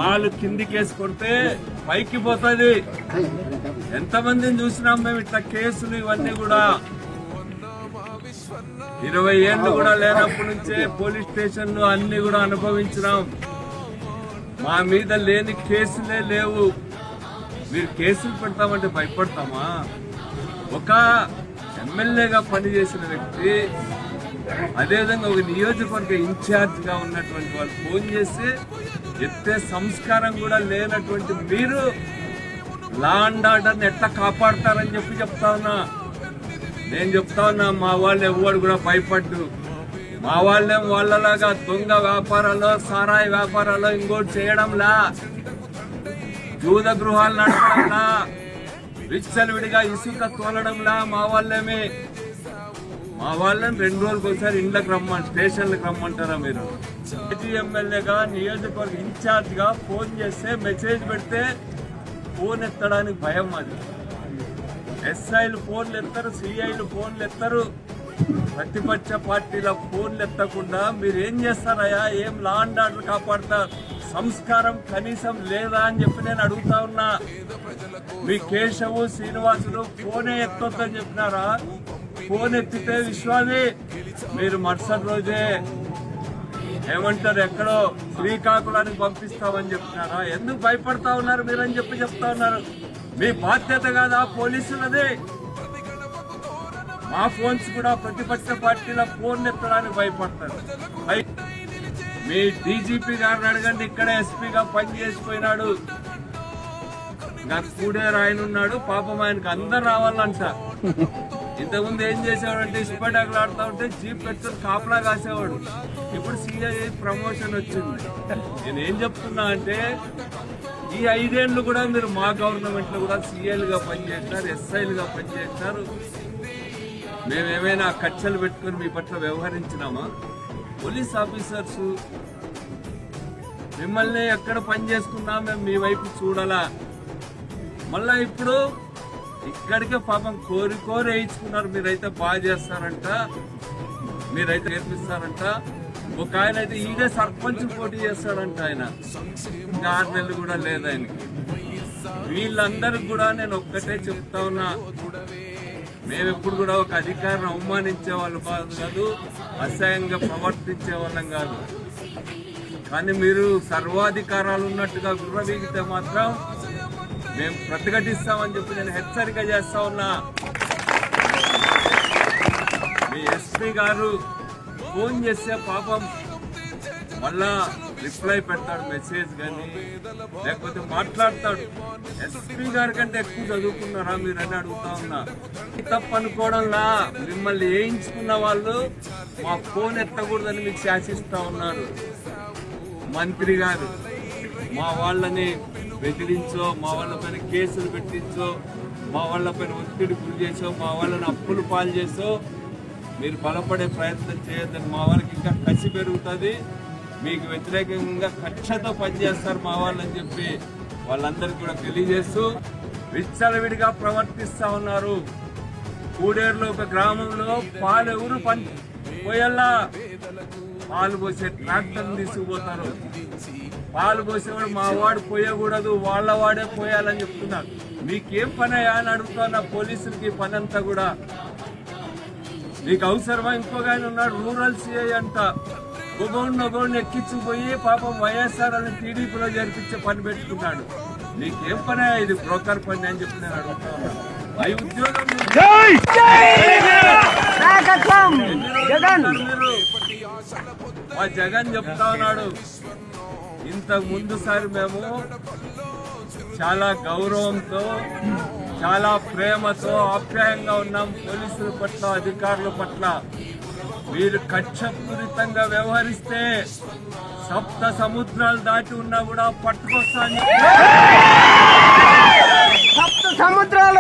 వాళ్ళు కిందికేసుకుంటే పైకి పోతుంది. ఎంతమందిని చూసినాం మేము ఇట్లా కేసులు ఇవన్నీ కూడా. 20 ఏళ్ళు కూడా లేనప్పటి నుంచే పోలీస్ స్టేషన్లు అన్ని కూడా అనుభవించినాం. మా మీద లేని కేసులే లేవు. మీరు కేసులు పెడతామంటే భయపడతామా? ఒక ఎమ్మెల్యేగా పనిచేసిన వ్యక్తి, అదేవిధంగా ఒక నియోజకవర్గ ఇన్ఛార్జ్ గా ఉన్నటువంటి వాళ్ళు ఫోన్ చేసి ఎత్తే సంస్కారం కూడా లేనటువంటి మీరు లా అండ్ ఆర్డర్ని ఎట్లా కాపాడతారని చెప్తా ఉన్నా. నేను చెప్తా ఉన్నా, మా వాళ్ళు ఎవరు కూడా భయపడ్డు. మా వాళ్ళేం వాళ్ళలాగా దొంగ వ్యాపారాల్లో, సారాయి వ్యాపారాల్లో ఇంకోటి చేయడంలా, జూద గృహాలు నడపడంలా, విచ్చలవిడిగా ఇసుక తోలడంలా మా వాళ్ళేమి. మా వాళ్ళని 2 రోజులకు ఒకసారి ఇండ్లకు స్టేషన్లకు రమ్మంటారా మీరు? మాజీ ఎమ్మెల్యేగా నియోజకవర్గ ఇన్ఛార్జ్ గా ఫోన్ చేస్తే మెసేజ్ పెడితే ఫోన్ ఎత్తడానికి భయం. అది ఎస్ఐలు ఫోన్లు ఎత్తారు, సిఐలు ఫోన్లు ఎత్తారు. ప్రతిపక్ష పార్టీల ఫోన్లు ఎత్తకుండా మీరు ఏం చేస్తారయ్యా? ఏం లా అండ్ ఆర్డర్ కాపాడతారు? సంస్కారం కనీసం లేదా అని చెప్పి నేను అడుగుతా ఉన్నా. మీ కేశవు శ్రీనివాసులు ఫోనే ఎత్తొద్దని చెప్పినారా? ఫోన్ ఎత్తితే విశ్వాది మీరు మరుసటి రోజే ఏమంటారు, ఎక్కడో శ్రీకాకుళానికి పంపిస్తామని చెప్తున్నారా? ఎందుకు భయపడతా ఉన్నారు మీరని చెప్తా ఉన్నారు. మీ బాధ్యత కాదా పోలీసులది? మా ఫోన్స్ కూడా ప్రతిపక్ష పార్టీల ఫోన్ ఎత్తడానికి భయపడతారు. మీ డీజీపీ గారిని అడగండి, ఇక్కడే ఎస్పీగా పనిచేసిపోయినాడు. నాకు కూడేరు ఆయన ఉన్నాడు, పాపం ఆయనకు అందరు రావాలంట. ఇంతకుముందు ఏం చేసేవాడు అంటే ఇసుపేటకులు ఆడుతూ ఉంటే జీప్ పెట్టుకుని కాపలా కాసేవాడు. ఇప్పుడు సీఐ ప్రమోషన్ వచ్చింది. నేనేం చెప్తున్నా అంటే ఈ 5 ఏళ్ళు కూడా మీరు మా గవర్నమెంట్ లో కూడా సీఐలుగా పనిచేసినారు, ఎస్ఐలుగా పనిచేసినారు. మేమేమైనా కక్షలు పెట్టుకుని మీ పట్ల వ్యవహరించినామా? పోలీస్ ఆఫీసర్స్ మిమ్మల్ని ఎక్కడ పని చేసుకున్నా మేము మీ వైపు చూడాలా? మళ్ళా ఇప్పుడు ఇక్కడికే పాపం కోరి వేయించుకున్నారు. మీరైతే బాగా చేస్తారంట, మీరైతే నేర్పిస్తారంట. ఒక ఆయన అయితే ఈడే సర్పంచ్ పోటీ చేస్తాడంట. ఆయన ఇంకా 6 నెలలు కూడా లేదు ఆయనకి. వీళ్ళందరికి కూడా నేను ఒక్కటే చెప్తా ఉన్నా, మేమెప్పుడు కూడా ఒక అధికారిని అవమానించే వాళ్ళు కాదు, అసహ్యంగా ప్రవర్తించే వాళ్ళం కాదు. కానీ మీరు సర్వాధికారాలు ఉన్నట్టుగా గుర్రవీగితే మాత్రం మేము ప్రతిఘటిస్తామని చెప్పి నేను హెచ్చరిక చేస్తా ఉన్నా. మీ ఎస్పీ గారు ఫోన్ చేస్తే పాపం మళ్ళా రిప్లై పెడతాడు, మెసేజ్ కానీ లేకపోతే మాట్లాడతాడు. ఎస్పీ గారి కంటే ఎక్కువ చదువుకున్నారా మీరని అడుగుతా ఉన్నా. తప్పు అనుకోవడంలా మిమ్మల్ని వేయించుకున్న వాళ్ళు మా ఫోన్ ఎత్తకూడదని మీకు శాసిస్తా ఉన్నారు. మంత్రి గారు మా వాళ్ళని బెదిరించో, మా వాళ్ళ పైన కేసులు పెట్టించో, మా వాళ్ళ పైన ఒత్తిడి గురి చేసో, మా వాళ్ళని అప్పులు పాలు చేసో మీరు బలపడే ప్రయత్నం చేయొద్దని. మా వాళ్ళకి ఇంకా కసి పెరుగుతుంది, మీకు వ్యతిరేకంగా కక్షతో పనిచేస్తారు మా వాళ్ళని చెప్పి వాళ్ళందరికీ కూడా తెలియజేస్తూ విచ్చలవిడిగా ప్రవర్తిస్తా ఉన్నారు. కూడేరులో ఒక గ్రామంలో పాలు ఎవరు పోయల్లా, పాలు పోసే ట్రాక్టర్ని తీసుకుపోతారు. పాలు పోసేవాడు మా వాడు పోయకూడదు, వాళ్ళ వాడే పోయాలని చెప్తున్నారు. మీకేం పని అని అడుగుతున్నా పోలీసులకి. పని అంతా కూడా మీకు అవసరమా? ఇంకొక ఆయన ఉన్నాడు, రూరల్ సిఐ అంట. ఒగోడిని ఎక్కించిపోయి పాపం వైఎస్ఆర్ అని టీడీపీలో జరిపించే పని పెట్టుకున్నాడు. నీకేం పని? ఇది బ్రోకర్ పని అని చెప్పి నేను అడుగుతా ఉన్నాను. అవి ఉద్యోగం మా జగన్ చెప్తా ఉన్నాడు. ఇంతకు ముందుసారి మేము చాలా గౌరవంతో, చాలా ప్రేమతో, ఆప్యాయంగా ఉన్నాం పోలీసుల పట్ల, అధికారుల పట్ల. మీరు కక్షపూరితంగా వ్యవహరిస్తే 7 సముద్రాలు దాటి ఉన్నా కూడా పట్టుకొస్తా. 7 సముద్రాలు